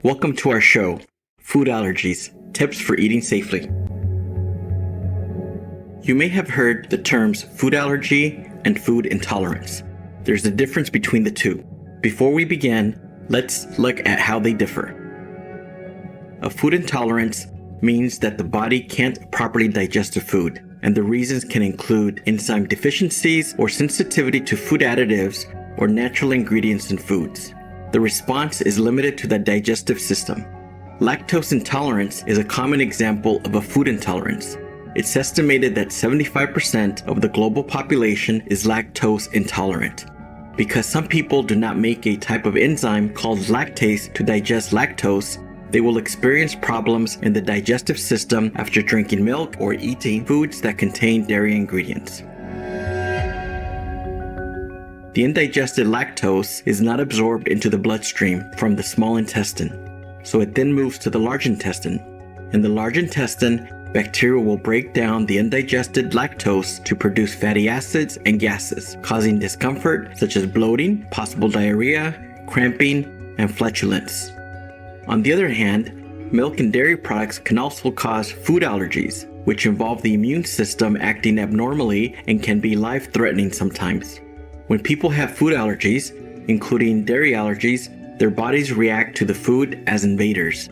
Welcome to our show, Food Allergies, Tips for Eating Safely. You may have heard the terms food allergy and food intolerance. There's a difference between the two. Before we begin, let's look at how they differ. A food intolerance means that the body can't properly digest a food, and the reasons can include enzyme deficiencies or sensitivity to food additives or natural ingredients in foods. The response is limited to the digestive system. Lactose intolerance is a common example of a food intolerance. It's estimated that 75% of the global population is lactose intolerant. Because some people do not make a type of enzyme called lactase to digest lactose, they will experience problems in the digestive system after drinking milk or eating foods that contain dairy ingredients. The indigested lactose is not absorbed into the bloodstream from the small intestine, so it then moves to the large intestine. In the large intestine, bacteria will break down the indigested lactose to produce fatty acids and gases, causing discomfort such as bloating, possible diarrhea, cramping, and flatulence. On the other hand, milk and dairy products can also cause food allergies, which involve the immune system acting abnormally and can be life-threatening sometimes. When people have food allergies, including dairy allergies, their bodies react to the food as invaders.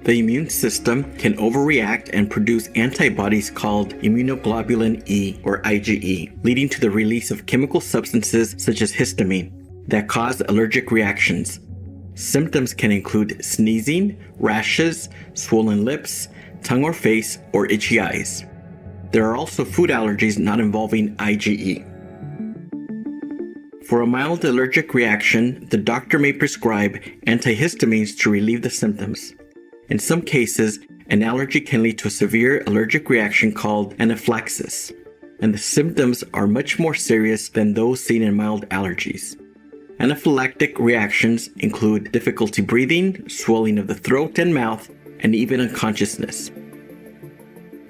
The immune system can overreact and produce antibodies called immunoglobulin E or IgE, leading to the release of chemical substances such as histamine that cause allergic reactions. Symptoms can include sneezing, rashes, swollen lips, tongue or face, or itchy eyes. There are also food allergies not involving IgE. For a mild allergic reaction, the doctor may prescribe antihistamines to relieve the symptoms. In some cases, an allergy can lead to a severe allergic reaction called anaphylaxis, and the symptoms are much more serious than those seen in mild allergies. Anaphylactic reactions include difficulty breathing, swelling of the throat and mouth, and even unconsciousness.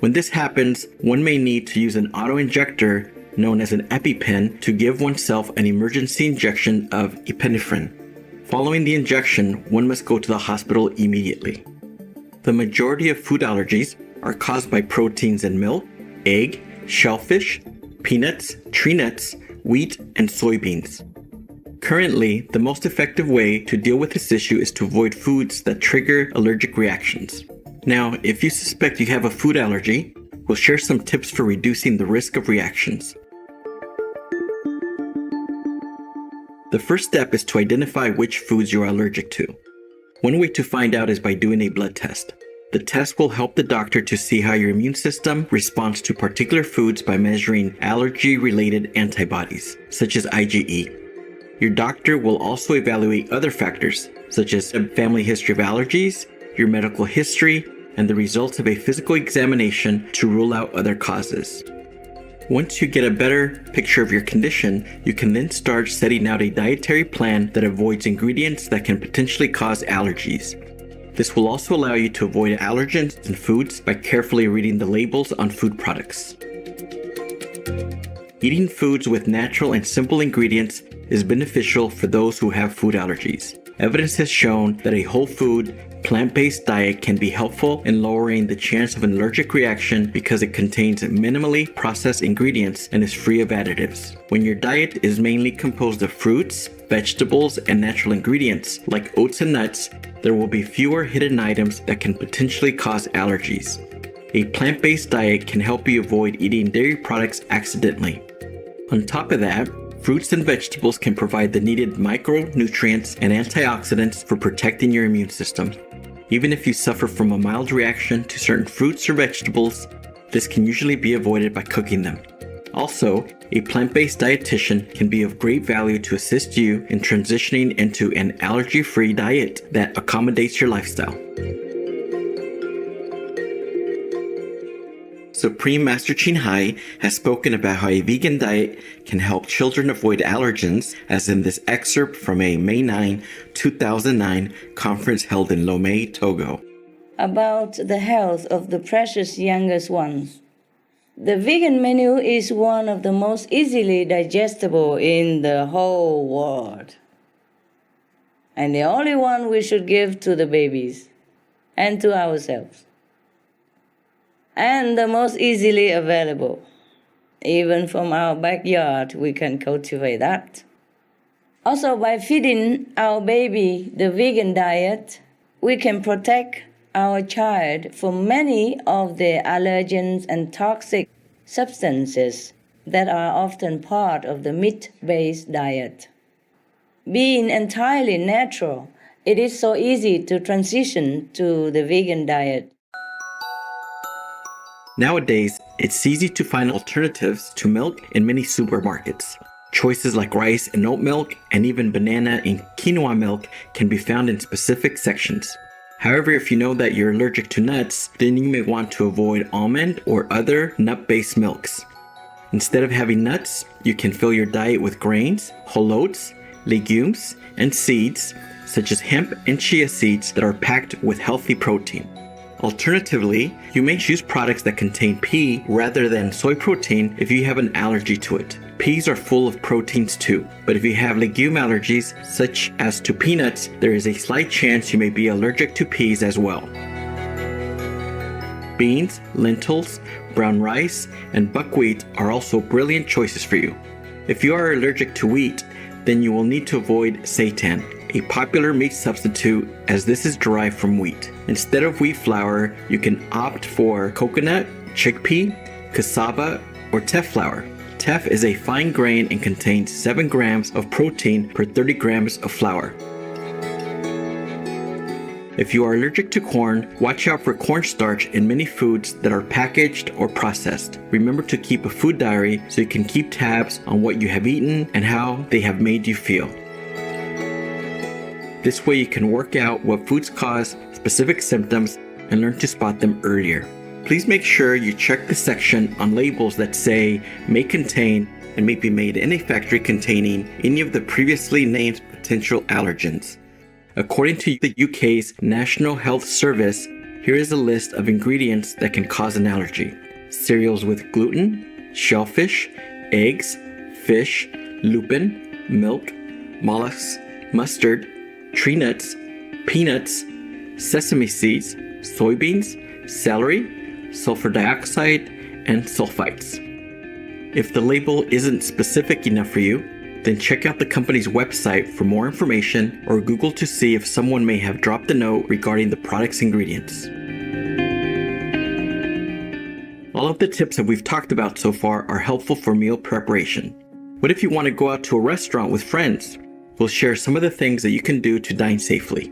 When this happens, one may need to use an auto-injector known as an EpiPen to give oneself an emergency injection of epinephrine. Following the injection, one must go to the hospital immediately. The majority of food allergies are caused by proteins in milk, egg, shellfish, peanuts, tree nuts, wheat, and soybeans. Currently, the most effective way to deal with this issue is to avoid foods that trigger allergic reactions. Now, if you suspect you have a food allergy, we'll share some tips for reducing the risk of reactions. The first step is to identify which foods you are allergic to. One way to find out is by doing a blood test. The test will help the doctor to see how your immune system responds to particular foods by measuring allergy-related antibodies, such as IgE. Your doctor will also evaluate other factors, such as a family history of allergies, your medical history, and the results of a physical examination to rule out other causes. Once you get a better picture of your condition, you can then start setting out a dietary plan that avoids ingredients that can potentially cause allergies. This will also allow you to avoid allergens in foods by carefully reading the labels on food products. Eating foods with natural and simple ingredients is beneficial for those who have food allergies. Evidence has shown that a whole food, plant-based diet can be helpful in lowering the chance of an allergic reaction because it contains minimally processed ingredients and is free of additives. When your diet is mainly composed of fruits, vegetables, and natural ingredients like oats and nuts, there will be fewer hidden items that can potentially cause allergies. A plant-based diet can help you avoid eating dairy products accidentally. On top of that, fruits and vegetables can provide the needed micronutrients and antioxidants for protecting your immune system. Even if you suffer from a mild reaction to certain fruits or vegetables, this can usually be avoided by cooking them. Also, a plant-based dietitian can be of great value to assist you in transitioning into an allergy-free diet that accommodates your lifestyle. Supreme Master Ching Hai has spoken about how a vegan diet can help children avoid allergens, as in this excerpt from a May 9, 2009 conference held in Lomé, Togo. About the health of the precious youngest ones. The vegan menu is one of the most easily digestible in the whole world. and the only one we should give to the babies and to ourselves. And the most easily available. Even from our backyard, we can cultivate that. Also, by feeding our baby the vegan diet, we can protect our child from many of the allergens and toxic substances that are often part of the meat-based diet. Being entirely natural, it is so easy to transition to the vegan diet. Nowadays, it's easy to find alternatives to milk in many supermarkets. Choices like rice and oat milk, and even banana and quinoa milk can be found in specific sections. However, if you know that you're allergic to nuts, then you may want to avoid almond or other nut-based milks. Instead of having nuts, you can fill your diet with grains, whole oats, legumes, and seeds, such as hemp and chia seeds that are packed with healthy protein. Alternatively, you may choose products that contain pea rather than soy protein if you have an allergy to it. Peas are full of proteins too, but if you have legume allergies, such as to peanuts, there is a slight chance you may be allergic to peas as well. Beans, lentils, brown rice, and buckwheat are also brilliant choices for you. If you are allergic to wheat, then you will need to avoid seitan, a popular meat substitute, as this is derived from wheat. Instead of wheat flour, you can opt for coconut, chickpea, cassava, or teff flour. Teff is a fine grain and contains 7 grams of protein per 30 grams of flour. If you are allergic to corn, watch out for cornstarch in many foods that are packaged or processed. Remember to keep a food diary so you can keep tabs on what you have eaten and how they have made you feel. This way you can work out what foods cause specific symptoms and learn to spot them earlier. Please make sure you check the section on labels that say may contain and may be made in a factory containing any of the previously named potential allergens. According to the UK's National Health Service, here is a list of ingredients that can cause an allergy. Cereals with gluten, shellfish, eggs, fish, lupin, milk, mollusks, mustard, tree nuts, peanuts, sesame seeds, soybeans, celery, sulfur dioxide, and sulfites. If the label isn't specific enough for you, then check out the company's website for more information or Google to see if someone may have dropped a note regarding the product's ingredients. All of the tips that we've talked about so far are helpful for meal preparation. What if you want to go out to a restaurant with friends? We'll share some of the things that you can do to dine safely.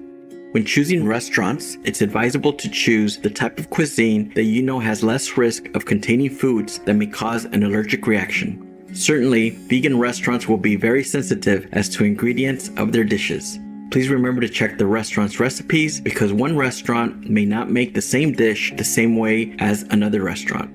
When choosing restaurants, it's advisable to choose the type of cuisine that you know has less risk of containing foods that may cause an allergic reaction. Certainly, vegan restaurants will be very sensitive as to ingredients of their dishes. Please remember to check the restaurant's recipes because one restaurant may not make the same dish the same way as another restaurant.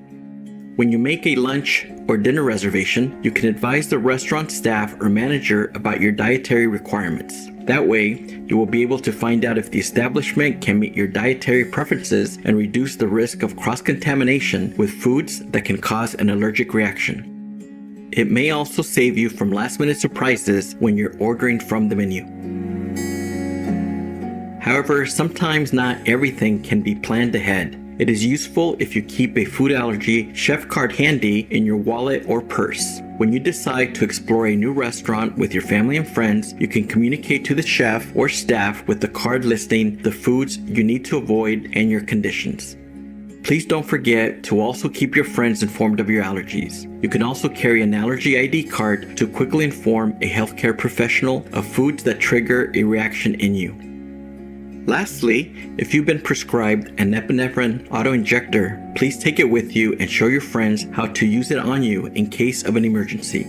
When you make a lunch or dinner reservation, you can advise the restaurant staff or manager about your dietary requirements. That way, you will be able to find out if the establishment can meet your dietary preferences and reduce the risk of cross-contamination with foods that can cause an allergic reaction. It may also save you from last-minute surprises when you're ordering from the menu. However, sometimes not everything can be planned ahead. It is useful if you keep a food allergy chef card handy in your wallet or purse. When you decide to explore a new restaurant with your family and friends, you can communicate to the chef or staff with the card listing the foods you need to avoid and your conditions. Please don't forget to also keep your friends informed of your allergies. You can also carry an allergy ID card to quickly inform a healthcare professional of foods that trigger a reaction in you. Lastly, if you've been prescribed an epinephrine autoinjector, please take it with you and show your friends how to use it on you in case of an emergency.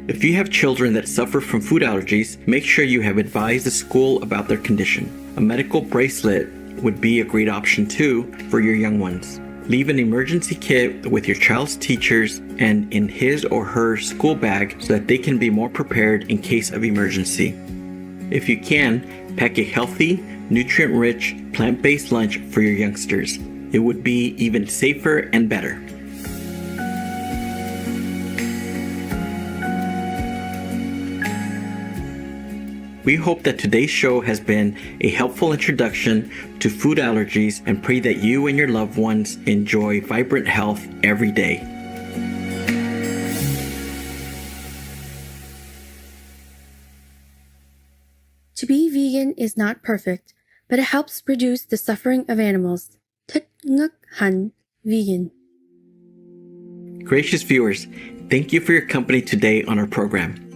If you have children that suffer from food allergies, make sure you have advised the school about their condition. A medical bracelet would be a great option too for your young ones. Leave an emergency kit with your child's teachers and in his or her school bag so that they can be more prepared in case of emergency. If you can, pack a healthy, nutrient-rich, plant-based lunch for your youngsters. It would be even safer and better. We hope that today's show has been a helpful introduction to food allergies and pray that you and your loved ones enjoy vibrant health every day. To be vegan is not perfect, but it helps reduce the suffering of animals. 특능한 vegan. Gracious viewers, thank you for your company today on our program.